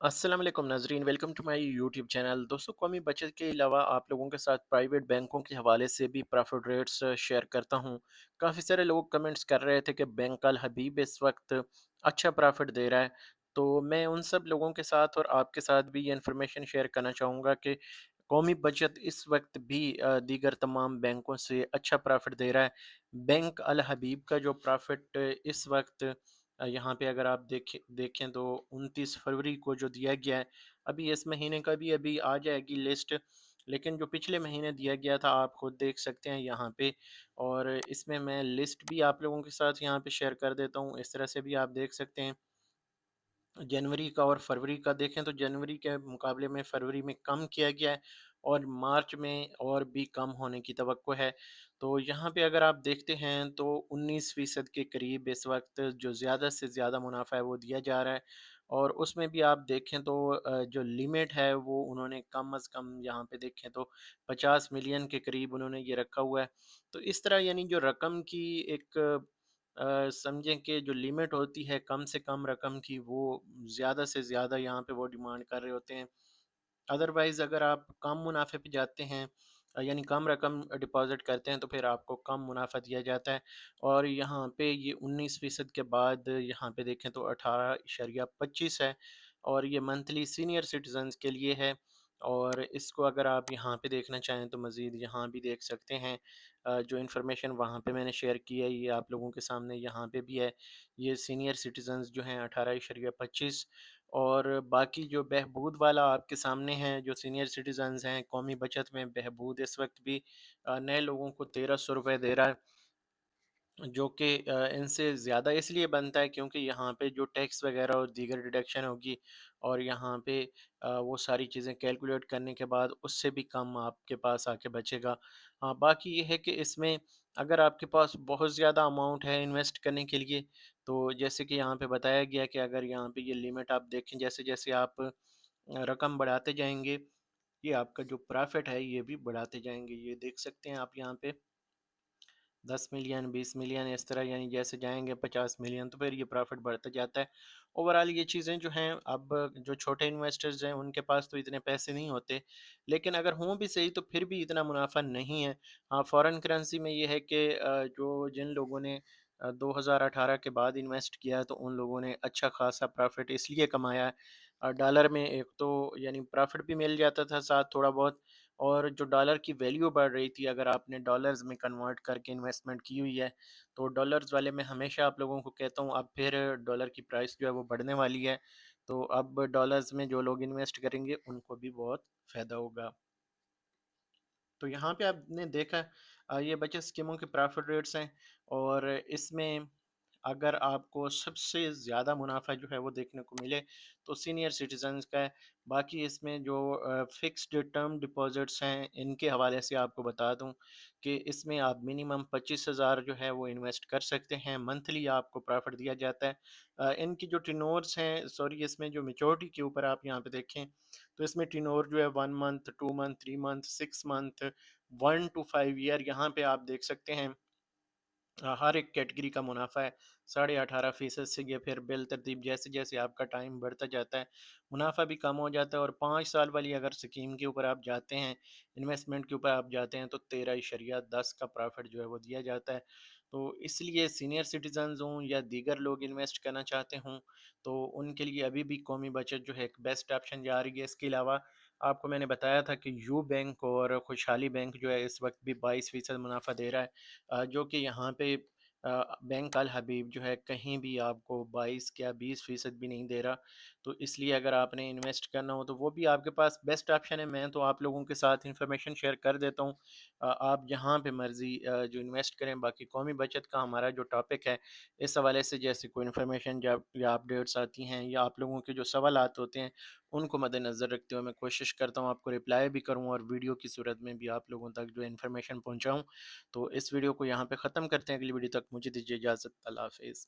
अस्सलाम वालेकुम नाजरीन, welcome to my YouTube channel. दोस्तों, कौमी बचत के अलावा आप लोगों के साथ प्राइवेट बैंकों के हवाले से भी प्रॉफिट रेट्स शेयर करता हूं। काफ़ी सारे लोग कमेंट्स कर रहे थे कि बैंक अल हबीब इस वक्त अच्छा प्रॉफिट दे रहा है। तो मैं उन सब लोगों के साथ और आपके साथ भी ये इन्फॉर्मेशन शेयर करना चाहूँगा कि कौमी बचत इस वक्त भी दीगर तमाम बैंकों से अच्छा प्रॉफिट दे रहा है। बैंक अल हबीब का जो प्रॉफिट इस वक्त यहाँ पे अगर आप देखें तो 29 फरवरी को जो दिया गया है, अभी इस महीने का भी अभी आ जाएगी लिस्ट, लेकिन जो पिछले महीने दिया गया था आप खुद देख सकते हैं यहाँ पे। और इसमें मैं लिस्ट भी आप लोगों के साथ यहाँ पे शेयर कर देता हूँ, इस तरह से भी आप देख सकते हैं। जनवरी का और फरवरी का देखें तो जनवरी के मुकाबले में फरवरी में कम किया गया है और मार्च में और भी कम होने की तवक्को है। तो यहाँ पे अगर आप देखते हैं तो 19% के करीब इस वक्त जो ज़्यादा से ज़्यादा मुनाफा है वो दिया जा रहा है। और उसमें भी आप देखें तो जो लिमिट है वो उन्होंने कम अज़ कम यहाँ पे देखें तो 50 मिलियन के करीब उन्होंने ये रखा हुआ है। तो इस तरह यानी जो रकम की एक समझें कि जो लिमिट होती है कम से कम रकम की, वो ज़्यादा से ज़्यादा यहाँ पे वो डिमांड कर रहे होते हैं। अदरवाइज़ अगर आप कम मुनाफे पे जाते हैं, यानी कम रकम डिपॉज़िट करते हैं, तो फिर आपको कम मुनाफ़ा दिया जाता है। और यहाँ पे ये 19% के बाद यहाँ पे देखें तो 18.25 है और ये मंथली सीनियर सिटीज़न्स के लिए है। और इसको अगर आप यहाँ पे देखना चाहें तो मज़ीद यहाँ भी देख सकते हैं। जो इन्फॉर्मेशन वहाँ पे मैंने शेयर की है ये आप लोगों के सामने यहाँ पे भी है। ये सीनियर सिटीज़न्स जो हैं 18.25। और बाकी जो बहबूद वाला आपके सामने है, जो सीनियर सिटीज़न्स हैं, कौमी बचत में बहबूद इस वक्त भी नए लोगों को ₹1300 दे रहा है। जो कि इनसे ज़्यादा इसलिए बनता है क्योंकि यहाँ पे जो टैक्स वगैरह और दीगर डिडक्शन होगी और यहाँ पे वो सारी चीज़ें कैलकुलेट करने के बाद उससे भी कम आपके पास आके बचेगा। हाँ, बाकी ये है कि इसमें अगर आपके पास बहुत ज़्यादा अमाउंट है इन्वेस्ट करने के लिए, तो जैसे कि यहाँ पे बताया गया कि अगर यहाँ पे ये लिमिट आप देखें, जैसे-जैसे आप रकम बढ़ाते जाएँगे, ये आपका जो प्रॉफ़िट है ये भी बढ़ाते जाएँगे। ये देख सकते हैं आप यहाँ पे 10 मिलियन, 20 मिलियन इस तरह, यानी जैसे जाएँगे 50 मिलियन तो फिर ये प्रॉफ़िट बढ़ता जाता है। ओवरऑल ये चीज़ें जो हैं, अब जो छोटे इन्वेस्टर्स हैं उनके पास तो इतने पैसे नहीं होते, लेकिन अगर हों भी सही तो फिर भी इतना मुनाफ़ा नहीं है। हाँ, फ़ॉरेन करेंसी में ये है कि जो जिन लोगों ने 2018 के बाद इन्वेस्ट किया है तो उन लोगों ने अच्छा ख़ासा प्रॉफ़िट इसलिए कमाया है। डॉलर में एक तो यानी प्रॉफ़िट भी मिल जाता था साथ थोड़ा बहुत, और जो डॉलर की वैल्यू बढ़ रही थी, अगर आपने डॉलर्स में कन्वर्ट करके इन्वेस्टमेंट की हुई है, तो डॉलर्स वाले में हमेशा आप लोगों को कहता हूँ अब फिर डॉलर की प्राइस जो है वो बढ़ने वाली है। तो अब डॉलर्स में जो लोग इन्वेस्ट करेंगे उनको भी बहुत फ़ायदा होगा। तो यहाँ पे आपने देखा ये बचत स्कीमों के प्रॉफिट रेट्स हैं। और इसमें अगर आपको सबसे ज़्यादा मुनाफा जो है वो देखने को मिले तो सीनियर सिटीजन्स का है। बाकी इसमें जो फिक्स्ड टर्म डिपॉजिट्स हैं इनके हवाले से आपको बता दूं कि इसमें आप मिनिमम 25,000 जो है वो इन्वेस्ट कर सकते हैं। मंथली आपको प्रॉफिट दिया जाता है। इनकी जो टिनोर्स हैं, सॉरी, इसमें जो मेचोरिटी के ऊपर आप यहाँ पे देखें तो इसमें टिनोर जो है 1 month, 2 month, 3 month, 6 month, 1 to 5 year, यहाँ पे आप देख सकते हैं। हर एक कैटेगरी का मुनाफा है 18.5% से। ये फिर बिल तरतीब जैसे जैसे आपका टाइम बढ़ता जाता है मुनाफा भी कम हो जाता है। और 5 साल वाली अगर स्कीम के ऊपर आप जाते हैं, इन्वेस्टमेंट के ऊपर आप जाते हैं, तो 13.10 का प्रॉफिट जो है वो दिया जाता है। तो इसलिए सीनियर सिटीजन्स हों या दीगर लोग इन्वेस्ट करना चाहते हों तो उनके लिए अभी भी कौमी बचत जो है एक बेस्ट ऑप्शन जा रही है। इसके अलावा आपको मैंने बताया था कि यू बैंक और खुशहाली बैंक जो है इस वक्त भी 22% मुनाफा दे रहा है। जो कि यहाँ पे बैंक अल हबीब जो है कहीं भी आपको 22 क्या 20% भी नहीं दे रहा। तो इसलिए अगर आपने इन्वेस्ट करना हो तो वो भी आपके पास बेस्ट ऑप्शन है। मैं तो आप लोगों के साथ इन्फॉर्मेशन शेयर कर देता हूँ। आप जहाँ पे मर्ज़ी जो इन्वेस्ट करें। बाकी कौमी बचत का हमारा जो टॉपिक है, इस हवाले से जैसे कोई इन्फॉर्मेशन जब या अपडेट्स आती हैं या आप लोगों के जो सवालात होते हैं उनको मद्देनज़र रखते हुए मैं कोशिश करता हूँ आपको रिप्लाई भी करूँ और वीडियो की सूरत में भी आप लोगों तक जो इन्फॉर्मेशन पहुँचाऊँ। तो इस वीडियो को यहाँ पे ख़त्म करते हैं। अगली वीडियो तक मुझे दीजिए इजाज़त। अल्लाह हाफ़िज़।